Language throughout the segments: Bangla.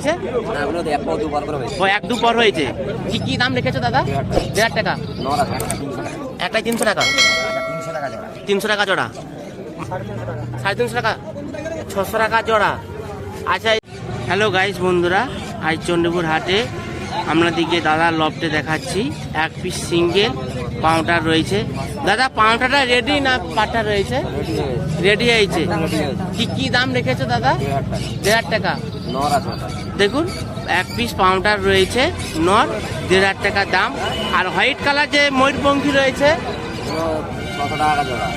হয়েছে? ও 1-2 পর হয়েছে। কি দাম রেখেছো দাদা? 1000 টাকা। একটাই 300 টাকা। 300 টাকা জোড়া, 350 টাকা, 600 টাকা জোড়া। আচ্ছা, হ্যালো গাইস বন্ধুরা, আজ চণ্ডীপুর হাটে আপনাদেরকে দাদার লফটে দেখাচ্ছি। এক পিস সিঙ্গেল পাউডার রয়েছে। দাদা পাউডারটা রেডি না পাটা রয়েছে? রেডি হয়েছে। কি দাম রেখেছো দাদা? 1000 টাকা। দেখুন এক পিস পাউডার রয়েছে নর, 1000 টাকা দাম। আর হোয়াইট কালার যে ময়ূরপঙ্খী রয়েছে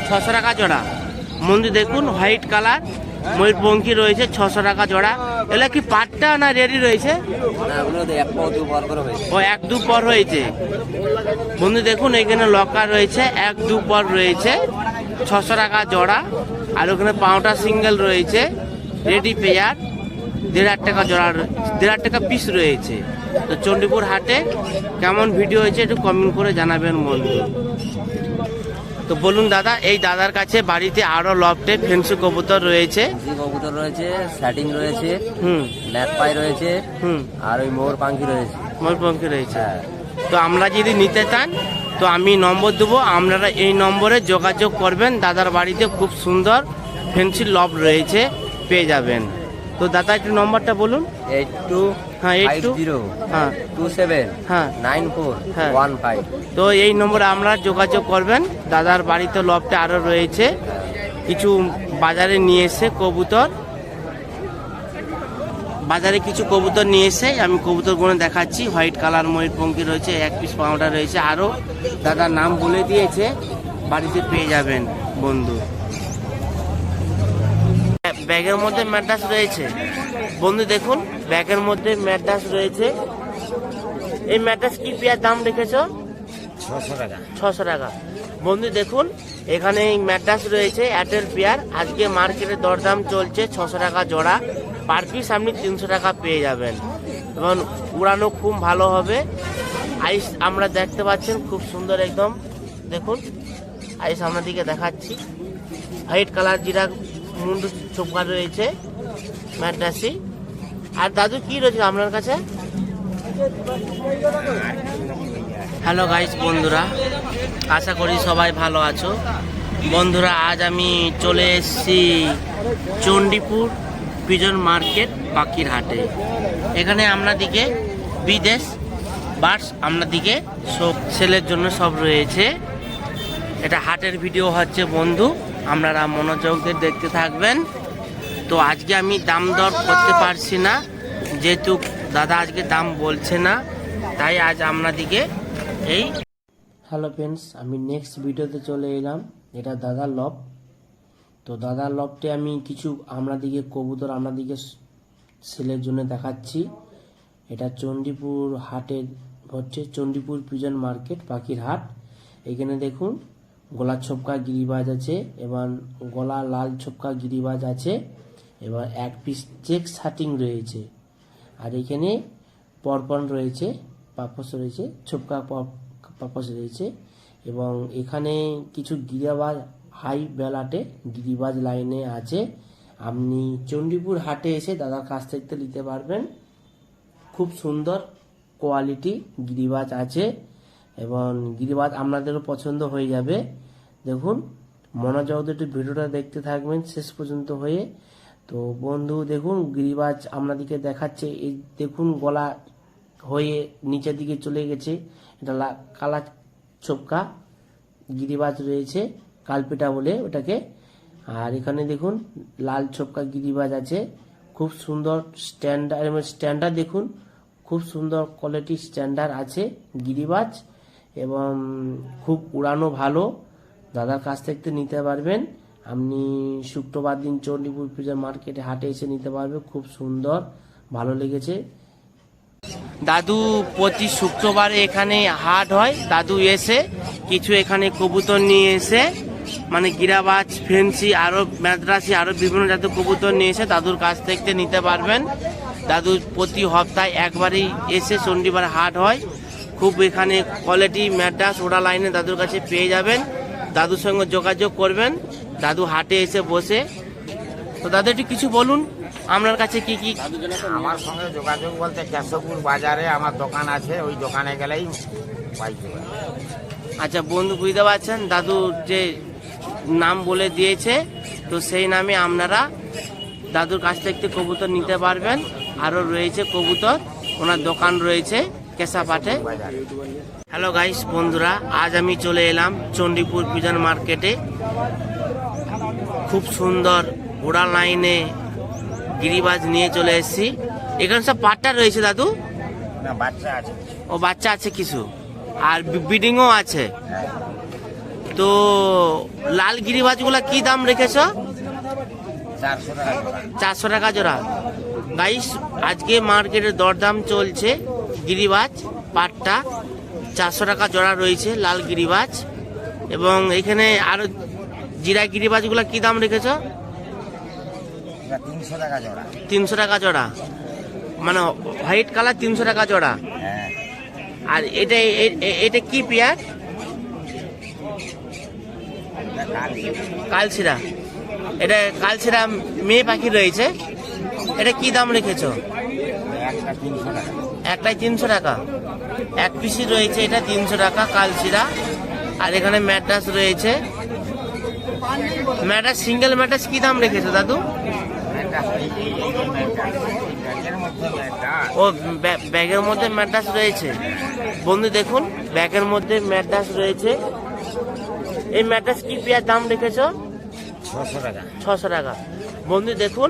600 টাকা জোড়া। মন্দির দেখুন হোয়াইট কালার ময়ূরপঙ্খী রয়েছে 600 টাকা জোড়া। এগুলো কি পাটটা না রেডি রয়েছে? ও 1-2 পর হয়েছে। বন্ধু দেখুন এখানে লকার রয়েছে, 1-2 পর রয়েছে, 600 টাকা জোড়া। আর ওখানে পাউডার সিঙ্গেল রয়েছে রেডি পেয়ার, 1000 টাকা জোড়া, 1000 টাকা পিস রয়েছে। তো চণ্ডীপুর হাটে কেমন ভিডিও হয়েছে একটু কমেন্ট করে জানাবেন বন্ধু। তো বলুন দাদা, এই দাদার কাছে বাড়িতে আরো লফটে ফেন্সি কবুতর রয়েছে, কবুতর রয়েছে, স্যাটিং রয়েছে, ম্যাকপাই রয়েছে, আর ওই ময়ূরপঙ্খী রয়েছে। তো আমরা যদি নিতে চান তো আমি নম্বর দেবো, আপনারা এই নম্বরে যোগাযোগ করবেন। দাদার বাড়িতে খুব সুন্দর ফেন্সি লফট রয়েছে, পেয়ে যাবেন। তো দাদা একটু নম্বরটা বলুন। 82279415। তো এই নম্বরে আমরা যোগাযোগ করবেন। দাদার বাড়িতে লফটে আরো রয়েছে কিছু, বাজারে নিয়ে এসে কবুতর, বাজারে কিছু কবুতর নিয়ে এসে আমি কবুতরগুলো দেখাচ্ছি। হোয়াইট কালার ময়ূরপঙ্খী রয়েছে, এক পিস পাউডার রয়েছে, আরো দাদার নাম বলে দিয়েছে, বাড়িতে পেয়ে যাবেন বন্ধু। ব্যাগের মধ্যে ম্যাড্রাস রয়েছে বন্ধু, দেখুন ব্যাগের মধ্যে ম্যাড্রাস রয়েছে। এই ম্যাড্রাস কি পেয়ার দাম রেখেছো? 600 টাকা। বন্ধু দেখুন এখানে এই ম্যাড্রাস রয়েছে এয়ারটেল পেয়ার, আজকে মার্কেটে দরদাম চলছে 600 টাকা জোড়া, পার পিস আপনি 300 টাকা পেয়ে যাবেন। এবং উড়ানো খুব ভালো হবে। আইস আমরা দেখতে পাচ্ছেন খুব সুন্দর একদম, দেখুন আইস আপনাদেরকে দেখাচ্ছি। হোয়াইট কালার জিরা মুন্ডু চোপকা রয়েছে ম্যাড্রাসি। আর দাদু কি রয়েছে আপনার কাছে? হ্যালো গাইস বন্ধুরা, আশা করি সবাই ভালো আছো বন্ধুরা। আজ আমি চলে এসেছি চণ্ডীপুর পিজন মার্কেট পাখির হাটে। এখানে আপনাদিকে বিদেশ বার্ডস আপনাদিকে সব সেলের জন্য সব রয়েছে। এটা হাটের ভিডিও হচ্ছে বন্ধু, আপনারা মনোযোগ দিয়ে দেখতে থাকবেন। তো আজকে আমি দাম দর করতে পারছি না, যেহেতু দাদা আজকে দাম বলছে না, তাই আজ আপনাদিকে এই। হ্যালো ফ্রেন্ডস, আমি নেক্সট ভিডিওতে চলে এলাম। এটা দাদার লফট। তো দাদার লফটে আমি কিছু আপনাদিকে কবুতর আপনাদিকে সেলের জন্য দেখাচ্ছি। এটা চণ্ডীপুর হাটের হচ্ছে চণ্ডীপুর পিজন মার্কেট পাখির হাট। এখানে দেখুন গলা ছোপকা গিরিবাজ আছে, এবং গলা লাল ছোপকা গিরিবাজ আছে, এবার এক পিস চেক শার্টিং রয়েছে। আর এখানে পরপন রয়েছে, পাপস রয়েছে, ছোপকা পাপস রয়েছে। এবং এখানে কিছু গিরিবাজ হাই বেলাটে গিরিবাজ লাইনে আছে। আপনি চণ্ডীপুর হাটে এসে দাদার কাছ থেকে নিতে পারবেন। খুব সুন্দর কোয়ালিটি গিরিবাজ আছে, এবং গিরিবাজ আপনাদেরও পছন্দ হয়ে যাবে। দেখুন মনোযোগ দিয়ে একটু ভিডিওটা দেখতে থাকবেন শেষ পর্যন্ত হয়ে। তো বন্ধু দেখুন গিরিবাজ আপনাদেরকে দেখাচ্ছে। এই দেখুন গলা হয়ে নিচের দিকে চলে গেছে, এটা কালা ছোপকা গিরিবাজ রয়েছে, কালপেটা বলে ওটাকে। আর এখানে দেখুন লাল ছোপকা গিরিবাজ আছে, খুব সুন্দর স্ট্যান্ডার্ড দেখুন, খুব সুন্দর কোয়ালিটি স্ট্যান্ডার্ড আছে গিরিবাজ, এবং খুব উড়ানো ভালো। দাদার কাছ থেকে নিতে পারবেন। আপনি শুক্রবার দিন চণ্ডীপুর পিজন মার্কেটে হাটে এসে নিতে পারবে। খুব সুন্দর, ভালো লেগেছে। দাদু প্রতি শুক্রবারে এখানে হাট হয়, দাদু এসে কিছু এখানে কবুতর নিয়ে এসে, মানে গিরাবাজ ফেন্সি আরো ম্যাদ্রাসি আরো বিভিন্ন জাতের কবুতর নিয়ে এসে দাদুর কাছ থেকে নিতে পারবেন। দাদু প্রতি সপ্তাহে একবারই এসে শনিবার হাট হয়। খুব এখানে কোয়ালিটি ম্যাড্রাস ওড়া লাইনে দাদুর কাছে পেয়ে যাবেন। দাদুর সঙ্গে যোগাযোগ করবেন, দাদু হাটে এসে বসে। তো দাদু একটু কিছু বলুন। আপনার কাছে কি কি? আমার সঙ্গে যোগাযোগ বলতে কেশবপুর বাজারে আমার দোকান আছে, ওই দোকানে গেলেই পাইতে পারে। আচ্ছা বন্ধু, বুঝতে পারছেন দাদু যে নাম বলে দিয়েছে, তো সেই নামে আপনারা দাদুর কাছ থেকে কবুতর নিতে পারবেন। আরও রয়েছে কবুতর, ওনার দোকান রয়েছে কেশাপাটে। হ্যালো গাইস বন্ধুরা, আজ আমি চলে এলাম চণ্ডীপুর পিজন মার্কেটে। খুব সুন্দর ঘোড়া লাইনে গিরিবাজ নিয়ে চলে এসেছি। এখানে সব পাট্টা রয়েছে দাদু? না, বাচ্চা আছে। ও বাচ্চা আছে কিছু, আর ব্রিডিংও আছে। তো লাল গিরিবাজগুলা কি দাম রেখেছ? 400 টাকা জোড়া। 400 টাকা জোড়া। গাইস আজকে মার্কেটে দরদাম চলছে। গিরিবাজ পাটটা 400 টাকা জোড়া রয়েছে, লাল গিরিবাজ। এবং এখানে আরো জিরা গিরিবাজগুলা কি দাম রেখেছ? এটা 300 টাকা জোড়া। 300 টাকা জোড়া, মানে হোয়াইট কালার 300 টাকা জোড়া। হ্যাঁ, আর এটা এটা কি পেয়ার? এটা কালি। কালশিরা। এটা কালশিরা মেয়ে পাখি রয়েছে। এটা কি দাম রেখেছ? একটা 300 টাকা। একটাই 300 টাকা, এক পিসি রয়েছে। এটা 300 টাকা কালশিরা। আর এখানে ম্যাট্রাস রয়েছে। ম্যাট্রাস সিঙ্গেল ম্যাট্রাস কি দাম রেখেছো দাদু? এটা এই ব্যাগের মধ্যে একটা। ও ব্যাগের মধ্যে ম্যাট্রাস রয়েছে। বন্ধু দেখুন, ব্যাগের মধ্যে ম্যাট্রাস রয়েছে। এই ম্যাট্রাস কি পেয়ার দাম রেখেছো? 600 টাকা। 600 টাকা। বন্ধু দেখুন,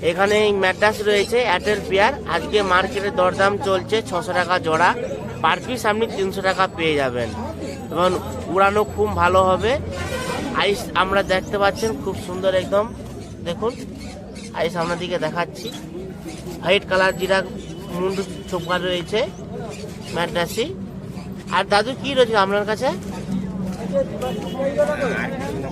এখানে এই ম্যাট্রাস রয়েছে এয়ারটেল পেয়ার। আজকে মার্কেটে দরদাম চলছে 600 টাকা জোড়া। পার পিস আপনি 300 টাকা পেয়ে যাবেন এবং উড়ানো খুব ভালো হবে। আইস আমরা দেখতে পাচ্ছেন খুব সুন্দর একদম। দেখুন আইস আপনার দিকে দেখাচ্ছি। হোয়াইট কালার জিরা মুন্ডু চোপা রয়েছে ম্যাট্রাসি। আর দাদু কি রয়েছে আপনার কাছে? আর কিছু